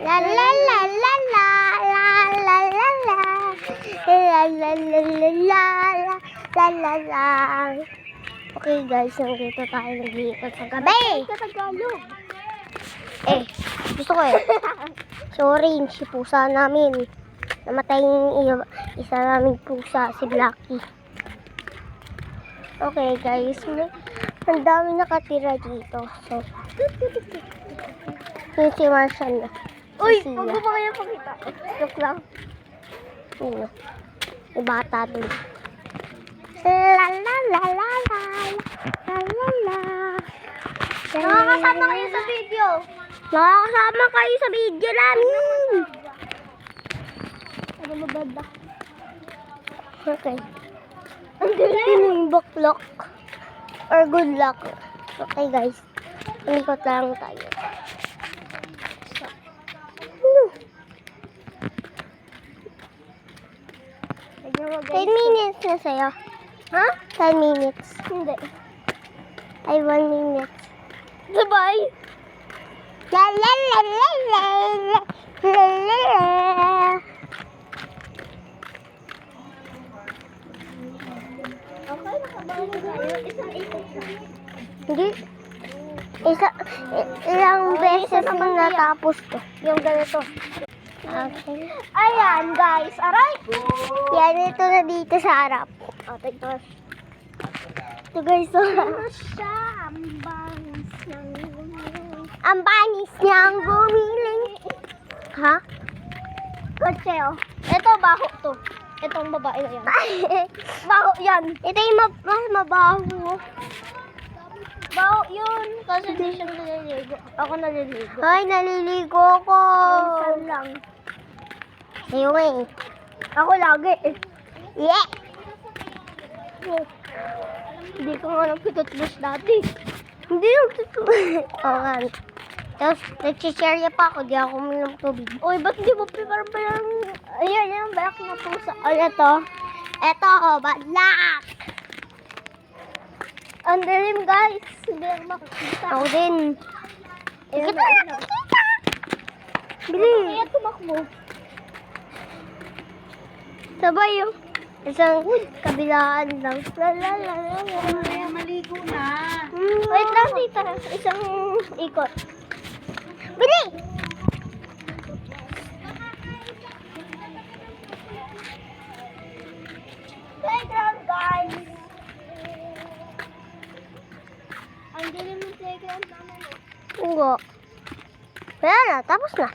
La la la la la la la la la. La la la la la la la la. Okay guys, nandito tayo nag-iikot sa gabi. Sa Tagalog. Gusto ko Si Orange, si pusa namin. Namatay yung isa naming pusa, si Blacky. Okay guys, ang dami nakatira dito. So, yun si Marshall. Uy, huwag mo pa kaya pakita. Joke lang. Yun. May bata dun. La la la la la la la la. Nakakasama kayo sa video. Nakakasama kayo sa video namin. Ano mabanda? Okay. Ang galing yung buklok. Or good luck. Okay guys. Ulikot lang tayo. So, ano? 10 minutes na sa'yo. Ha? 10 minutes. Hindi. Ay, 1 minute. Sabay. La la la la la la la la. Okay, nakabahan tayo. Isang ikot na. Hindi. Ilang beses naman natapos to. Yung ganito. Okay. Ayan, guys. Aray! Yan, ito na dito sa harap. O, tignan. Ito guys, Ano siya? Ang bangis ng gumiling. ang banis niyang gumiling. Ha? Kotse, oh. Ito, baho to. Itong babae na yan. Baho yan. Ito yung mas mabaho. Baho yun. Kasi di siya naliligo. Ako naliligo. Ay, naliligo ko. Minsan lang. Sa'yo nga eh. Ako lagi eh. Yeah! Hindi ko nga nagtututbrush dati. Hindi yung totoo. Oo nga. Tapos, nag-share pa ako. Di ako uminom tubig. Uy, ba't di mo prepare pa yung... Ayan, yung balak na pusa. O, ito. Ito, bad luck. Ang dilim, guys. Hindi ako makakita. Ako din. Ayan, Kita ayan. na, kita. Bili. Kaya tumakbo. Sabay yung isang kabilaan lang. Kaya maligo na. Wait lang, tita. Isang ikot. Bili! Playground, guys. Ang dilim ng playground naman. Enggak. Wala na, tapos na.